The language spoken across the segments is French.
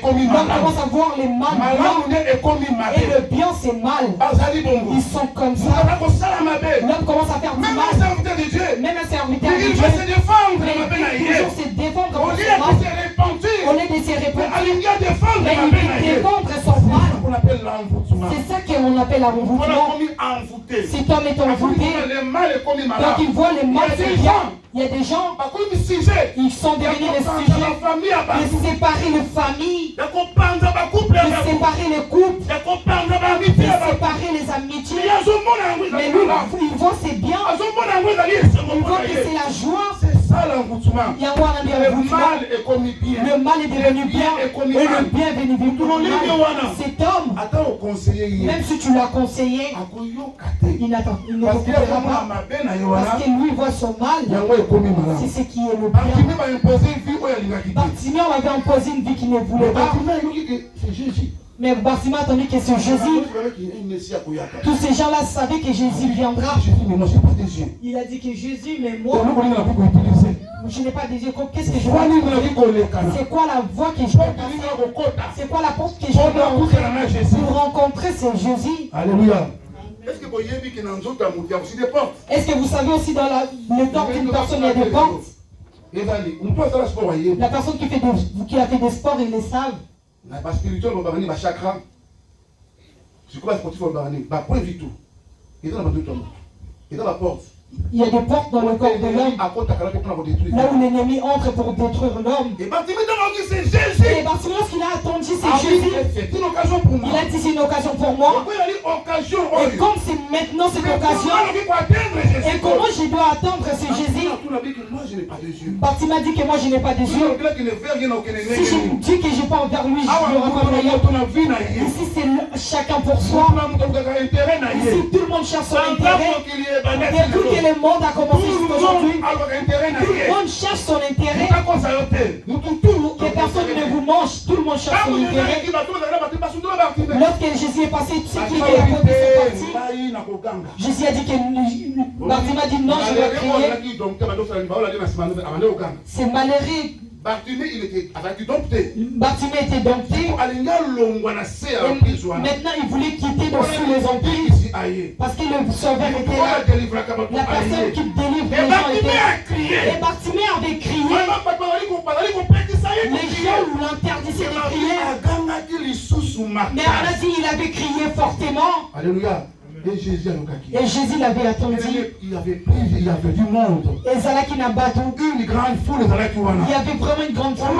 l'homme commence à voir les mal bien, et le bien c'est mal. Ils sont comme ça. L'homme commence à faire du mal. Même un serviteur de Dieu, il toujours se défendre contre son mal. Au lieu de se repentir, mais il veut défendre son mal. C'est ça qu'on appelle l'envoûtement. Cet homme est envoûté, donc il voit les mal c'est bien. Il y a des gens, ils sont devenus les sujets de séparer les familles, de séparer les couples, de séparer les amitiés. Mais lui, il voit c'est bien, il voit que c'est la joie. Il y a le mal est devenu bien et le bien est devenu mal. Cet homme, même si tu l'as conseillé, il ne t'écoutera pas parce que lui voit son mal. C'est ce qui est le bien. Bartimée avait imposé une vie qu'il ne voulait pas. Mais Bartimée a attendu que c'est Jésus. Tous ces gens-là savaient que Jésus viendra. Il a dit que Jésus, mais moi, je n'ai pas des yeux. Qu'est-ce que je vois? C'est quoi la voie que je vais passer? C'est quoi la porte que je vais entrer pour rencontrer ce Jésus? Alléluia. Est-ce que vous savez aussi dans le corps d'une personne il y a des portes? La personne qui a fait des sports, ils le savent. Il y a des portes dans le corps de l'homme, là où l'ennemi entre pour détruire l'homme. Et Bartimée, lorsqu'il a attendu, c'est Jésus. Il a dit c'est une occasion pour moi. Et comme c'est maintenant cette occasion, et comment je dois attendre ce Jésus? Bartimée a dit que moi je n'ai pas de yeux. Si je dis que je n'ai pas envers lui, je n'aurai pas de. Ici c'est chacun pour soi. Ici tout le monde cherche son intérêt. Depuis que le monde a commencé jusqu'aujourd'hui, tout le monde cherche son intérêt. Que personne ne vous mange, tout le monde cherche son intérêt. Lorsque Jésus est passé, tu sais qu'il est à côté de son parti. Jésus a dit que Bartimée a dit non, je vais crier. C'est malheureux. Bartimée était dompté. Maintenant, il voulait quitter sous les emprises parce que le sauveur était là. La personne qui délivre les gens était là. Et Bartimée avait crié. Les gens l'interdisaient de crier. Mais on a dit qu'il avait crié fortement. Alléluia. Et Jésus l'avait attendu. Il y avait du monde. Une grande foule. Il y avait vraiment une grande foule.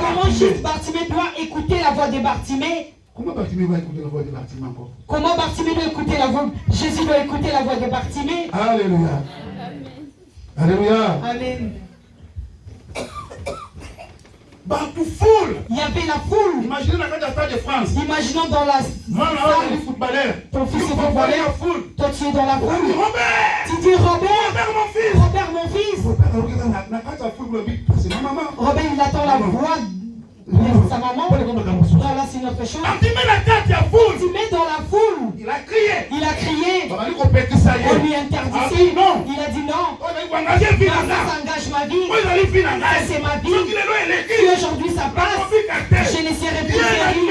Comment juste Bartimée doit écouter la voix de Bartimée? Comment Bartimée va écouter la voix de Bartimée encore? Comment Bartimée doit écouter la voix? Jésus doit écouter la voix de Bartimée. Alléluia. Alléluia. Amen. Il y avait la foule. Imaginez la stade de France. Imaginons dans la salle. Ton fils est footballeur. Toi tu es dans la foule. Tu dis Robert mon fils. Robert il attend la voix de sa maman. Là c'est notre chose. Tu mets dans la foule. Il a crié. On lui interdisait. Il a dit non. Ça engage ma vie. C'est ma vie. Si aujourd'hui ça passe, je ne serai plus guéri.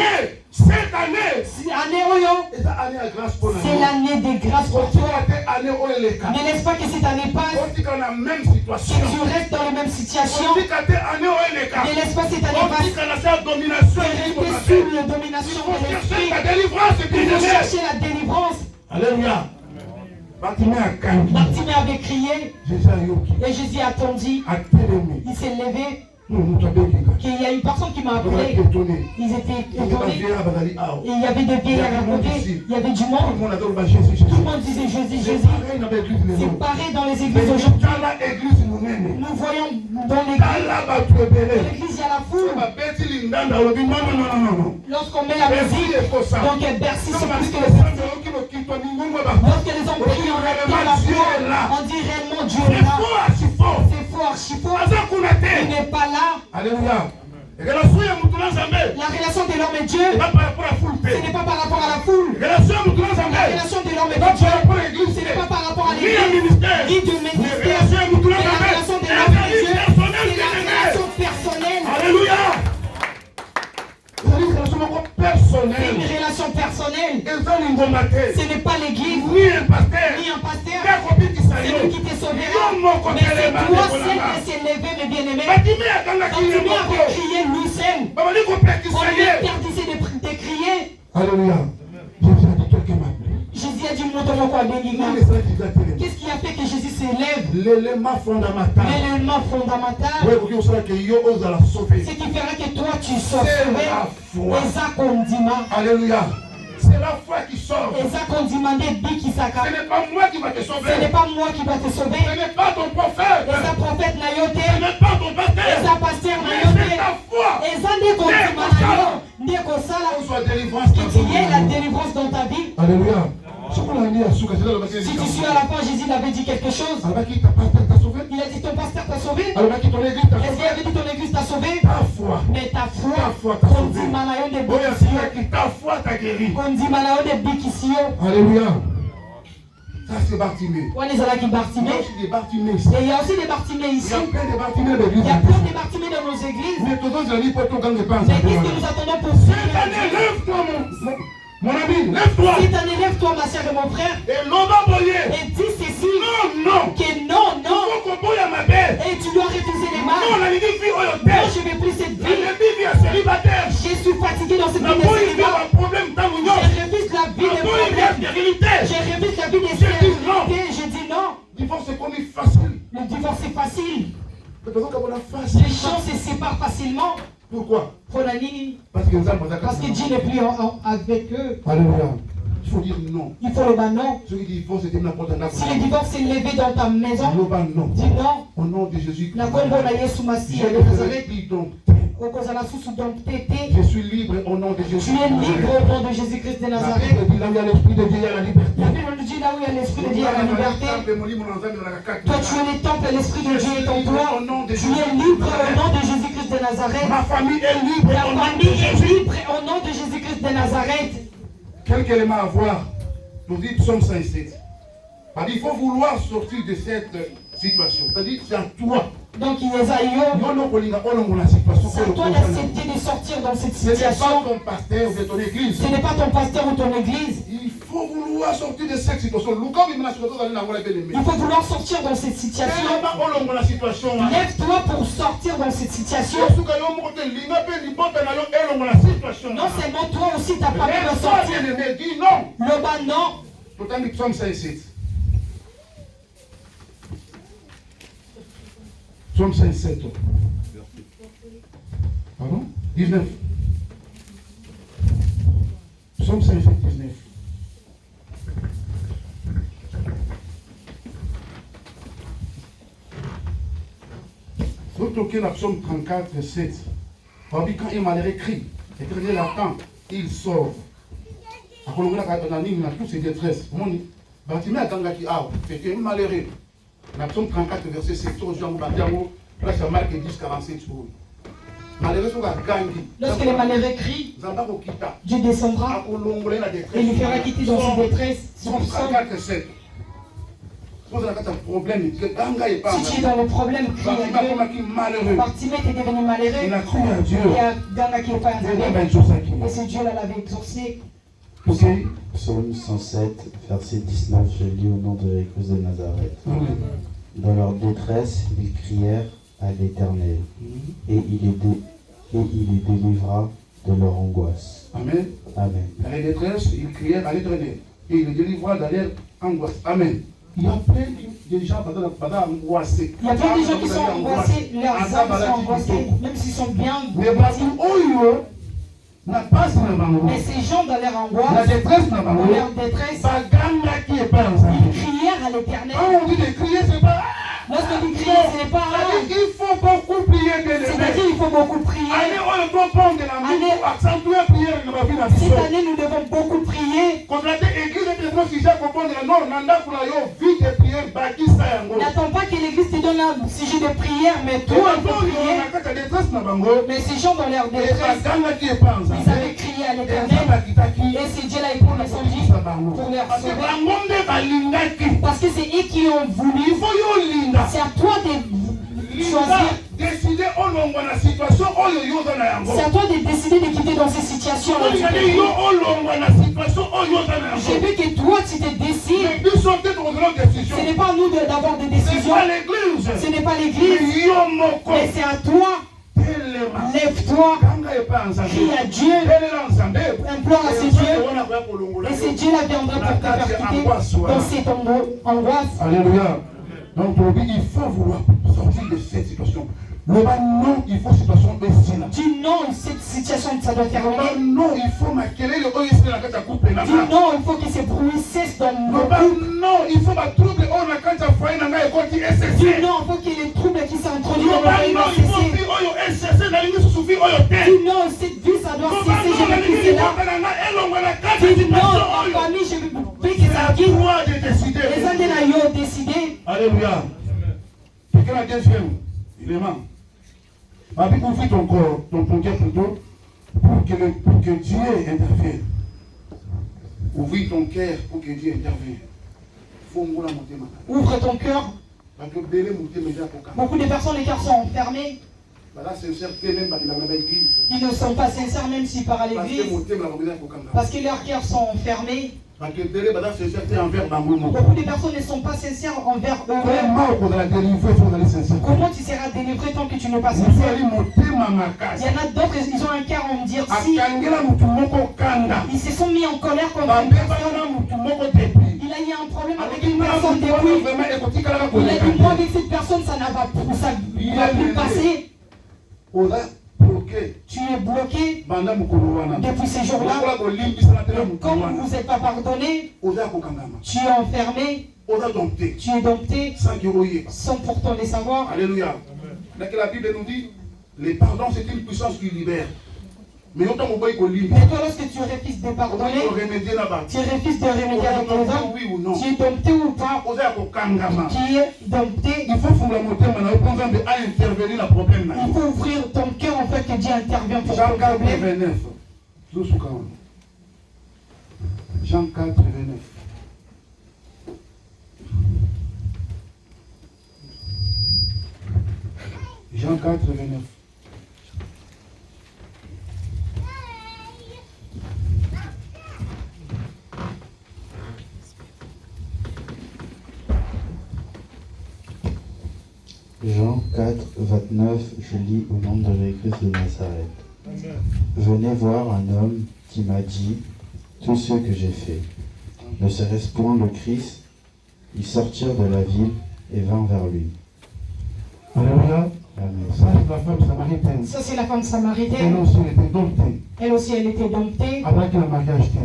Cette année, c'est l'année des grâces pour toi. Ne laisse pas que cette année passe. Que tu restes dans la même situation. Ne laisse pas cette année passer. Tu restes sous la domination de l'esprit. Il faut chercher la délivrance. Alléluia. Bartimée avait crié. Et Jésus a attendu. Il s'est levé. Qu'il y a une personne qui m'a appelé. Ils étaient étonnés. Et il y avait des vieillards à côté. Il y avait du monde. Tout le monde disait Jésus, Jésus. C'est pareil dans les églises aujourd'hui. Nous voyons dans l'église, il y a la foule. Lorsqu'on met la musique, donc elle berce sur plus que les autres. Lorsque les hommes prient en mettant la foi, on dit réellement Dieu est là. C'est faux, archi faux. Il n'est pas là. Alléluia. La relation de l'homme et Dieu, ce n'est pas par rapport à la foule. La relation de l'homme et Dieu, ce n'est pas par rapport à l'église, ni du ministère. La relation de l'homme et Dieu, c'est la relation personnelle. Alléluia. C'est une relation personnelle. Ce n'est pas l'église, ni un pasteur. C'est lui qui t'est sauvé. Mais c'est toi seul qui s'est levé, mes bien-aimés. Bartimée avait crié lui seul. On lui perdissait de crier. Alléluia. Jésus a dit, qu'est-ce qui a fait que Jésus s'élève? L'élément fondamental. L'élément fondamental. Ce qui fera que toi tu sauves. Alléluia. C'est la foi qui sauve. Ce n'est pas moi qui va te sauver. Ce n'est pas moi qui va te sauver. Ce n'est pas ton prophète. Et sa prophète n'a yoté. Ce n'est pas ton pasteur. Et sa pasteur n'a yoté. C'est ta foi. Et ça n'est qu'on qu'il y ait la délivrance dans ta vie. Alléluia. Si tu suis à la fin, Jésus avait dit quelque chose. Il a dit ton pasteur t'a sauvé. Est-ce qu'il avait dit ton église t'a sauvé? Ta foi. Mais ta foi t'a sauvé. Ta foi t'a guéri. Alléluia. Ça c'est Bartimée. Il y a aussi des Bartimées ici. Il y a plein de Bartimées dans nos églises. Mais qu'est-ce que nous attendons pour cette année? Lève-toi, mon ami, lève-toi. Cette année, lève-toi, ma soeur et mon frère. Et dis ceci. Non. Que non. Et tu dois refuser les mal. Non, je ne veux plus cette vie. Je suis fatigué dans cette vie de célibat. Je refuse la vie des problèmes. Je refuse la vie des stérilité. Je dis non. Le divorce est facile. Les gens se séparent facilement. Pourquoi? Parce que Dieu n'est plus avec eux. Alléluia. Il faut dire non. Il faut le dire non. Si le divorce est levé dans ta maison, dis non. Au nom de Jésus. Je suis libre au nom de Jésus. Tu es libre au nom de Jésus-Christ de Nazareth. Là où il y a l'esprit de Dieu, il y a la liberté. La Bible nous dit là où il y a l'esprit de Dieu, il y a la liberté. Toi, tu es le temple, l'esprit de Dieu est en toi. Tu es libre au nom de Jésus-Christ de Nazareth. Ma famille est libre. La famille est libre au nom de Jésus-Christ de Nazareth. Quel élément à voir? Nous dit Psaume 107. Il faut vouloir sortir de cette situation. C'est-à-dire c'est à toi. Donc il est à toi d'accepter de sortir dans cette situation. Ce n'est pas ton pasteur ou ton église. Ce n'est pas ton pasteur ou ton église. Il faut vouloir sortir de cette situation. Il faut vouloir sortir dans cette situation. Lève-toi pour sortir dans cette situation. Non seulement toi aussi tu n'as pas pu de sortir. Le bas non. Psaume 107. Psaume 107. Pardon? 19. Psaume 107, 19. Surtout que la Psaume 34, 7. Quand il malheureux crie, l'Éternel attend, il sauve. À Colombo, on a tous ces détresses. Bartimée attendra qui a, c'était malheureux. La Psaume 34, verset 7, place à Marc 10, 47. Lorsque les malheureux crient, Dieu descendra et lui fera quitter dans ses détresses. Psaume 34, 7. Si tu es dans le problème, crie à Dieu. Bartimée est devenu malheureux. Il a cru à Dieu. Il y a Ganga qui est pas et c'est Dieu l'avait exaucé. Psaume 107, verset 19, je lis au nom de l'Église de Nazareth. Dans leur détresse, ils crièrent à l'Éternel, et il les délivra de leur angoisse. Amen. Amen. Dans les détresses, ils crièrent à l'Éternel, et il les délivra de leur angoisse. Amen. Il y a plein de gens angoissés. Il y a plein de gens qui sont angoissés, leurs âmes sont angoissées, même s'ils sont bien. Mais ces gens dans leur angoisse, la détresse, dans leur détresse, ils crièrent à l'Éternel. On dit de crier, c'est pas. Lorsque tu cries, ce n'est pas. Il faut beaucoup prier. C'est-à-dire qu'il faut beaucoup prier. Cette année, nous devons beaucoup prier. N'attends pas que l'église te donne un sujet de prière, mais toi, il faut prier. Mais ces gens dans leur détresse, ils avaient crié à l'Éternel. Et c'est Dieu là qui pour descendu pour leur sauver. Parce que c'est eux qui ont voulu. C'est à toi de choisir. C'est à toi de décider de quitter dans ces situations. J'ai vu que toi tu te décides. Ce n'est pas à nous d'avoir des décisions. Ce n'est pas l'église. Mais c'est à toi. Lève-toi, crie à Dieu, implore à ce Dieu, et ce Dieu-là viendra pour te faire quitter dans cette angoisse. Alléluia. Donc il faut vouloir sortir de cette situation. Le non, il faut situation baissée. Dis non, cette situation ça doit terminer. Non, il faut maquiller le OIS dans la coupe. Dis non, il faut que ces bruits cessent dans le couple. Non, il faut ma trouble on a quand tu as foyer dans la côté SSC. Dis non, il faut que les troubles qui s'introduisent dans le foyer cessent. Dis non, cette vie ça doit cesser, je vais quitter là. Dis non, en famille, je vais couper que ça quitte. Les Andénaïos ont décidé. Alléluia. Quelqu'un a deuxième élément. Ma Bible ouvre ton corps, ton cœur plutôt, pour que Dieu intervienne. Ouvre ton cœur pour que Dieu intervienne. Ouvre ton cœur. Beaucoup de personnes, les cœurs sont fermés. Ils ne sont pas sincères même s'ils partent à l'église. Parce que leurs cœurs sont fermés. Beaucoup de personnes ne sont pas sincères envers eux-mêmes. Comment tu seras délivré tant que tu n'es pas sincère? Il y en a d'autres, ils ont un cœur en dire si. Ils se sont mis en colère contre une personne. Il a eu un problème avec une personne depuis. Il a dit moi avec cette personne ça ne va plus passer. Tu es bloqué depuis ces jours-là. Comme vous n'êtes pas pardonné, tu es enfermé, tu es dompté sans pourtant le savoir. Alléluia. La Bible nous dit, le pardon c'est une puissance qui libère. Mais toi, lorsque tu refuses de pardonner, tu refuses de remédier avec les hommes, tu es dompté ou pas, tu es dompté. Il faut ouvrir ton cœur en fait que Dieu intervient pour Jean 4, 29. Jean 4, 29. Jean 4, 29. Jean 4, 29, je lis au nom de l'Église de Nazareth. Venez voir un homme qui m'a dit tout ce que j'ai fait. Ne serait-ce point le Christ? Ils sortirent de la ville et vinrent vers lui. Alléluia. Amen. Ça, c'est la femme samaritaine. Ça, c'est la femme samaritaine. Elle aussi, elle était domptée. Elle aussi, elle était domptée.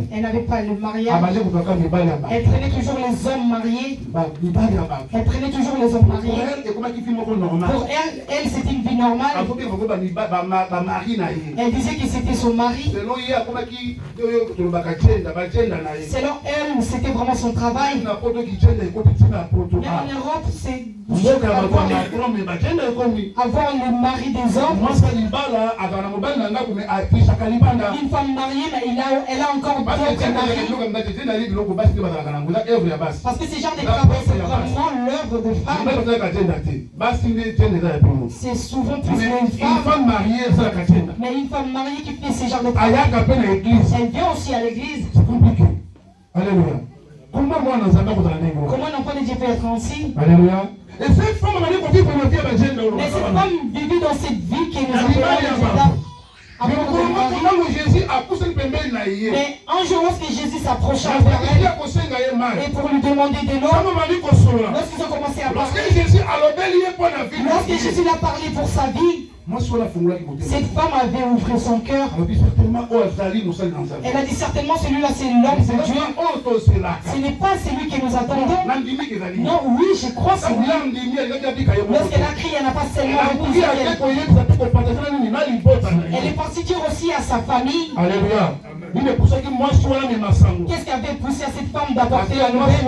Elle n'avait pas le mariage. Elle prenait toujours les hommes mariés. Elle prenait toujours les hommes mariés. Pour elle, c'était une vie normale. Elle disait que c'était son mari. Selon elle, c'était vraiment son travail. Mais en Europe, c'est avoir le mari des hommes. Une femme mariée, mais elle a encore d'autres maris. Parce que ce genre de travail, c'est vraiment l'œuvre de femme. C'est souvent plus une femme mariée. Mais une femme mariée qui fait ce genre de travail, elle vient aussi à l'église. C'est compliqué. Alléluia. Comment un enfant de Dieu peut être ainsi? Alléluia. Et cette femme mais cette femme vivait dans cette vie qui nous appelle. Mais un jour, lorsque Jésus s'approcha vers elle, et pour lui demander de l'eau, lorsqu'ils ont commencé à parler, lorsque Jésus a parlé pour sa vie, cette femme avait ouvert son cœur. Elle a dit certainement celui-là c'est l'homme de Dieu. Ce n'est pas celui que nous attendons. Non, oui, je crois c'est lui. Lorsqu'elle a crié, elle n'a pas seulement répondu. Elle est partie dire aussi à sa famille. Alléluia. Qu'est-ce qui avait poussé à cette femme d'apporter la nouvelle?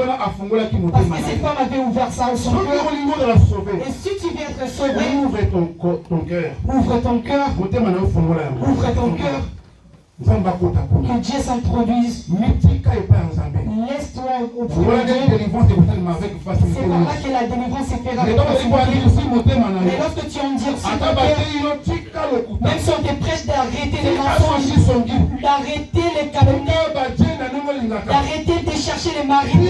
Parce que cette femme avait ouvert son cœur. Et si tu veux être sauvé, ouvre ton cœur. Ouvre ton cœur. Ouvre ton cœur. Que Dieu s'introduise. Laisse-toi auprès de Dieu. C'est par là que la délivrance se fera. Mais lorsque tu endurcis ton cœur, même si on te prêche d'arrêter les mensonges, d'arrêter les calomnies, d'arrêter de chercher les maris,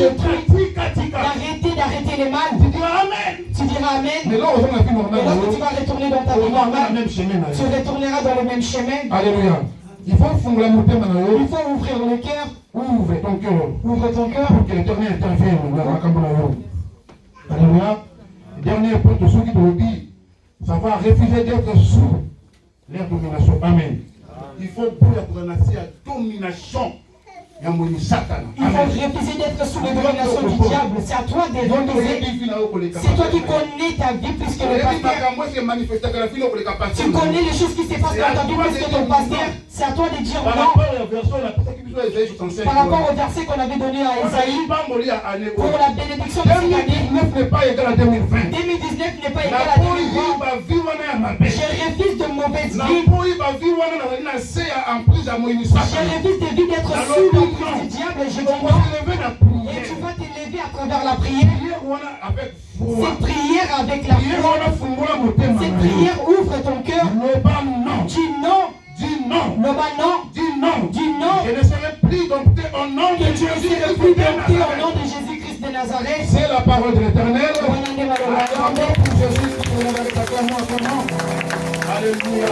d'arrêter les mâles, tu diras Amen. Mais lorsque tu vas retourner dans ta vie normale, tu retourneras dans le même chemin. Alléluia. Il faut ouvrir le cœur. Ouvre ton cœur. Ouvre ton cœur. Pour que l'Éternel intervienne dans la campagne. Alléluia. Dernier point de ceux qui te le dit, ça va refuser d'être sous leur domination. Amen. Il faut pour la domination. Il faut refuser d'être sous la domination du diable. C'est à toi de refuser. C'est toi qui connais ta vie plus que le pasteur. Tu connais les choses qui se passent dans ta vie plus que ton pasteur. C'est à toi de dire non. Par rapport au verset qu'on avait donné à Esaïe, pour la bénédiction de cette année, 2019 n'est pas égal à 2020. Je refuse de mauvaise vie. Je refuse de vie d'être sous l'emprise du diable. Je dis non. Et tu vas t'élever à travers la prière. Cette prière avec la foi. Cette prière ouvre ton cœur. Dis non. Dis non. Non. Dis non. Dis non. Je ne serai plus dompté au nom de Jésus-Christ de Nazareth. C'est la parole de l'Éternel. Alléluia.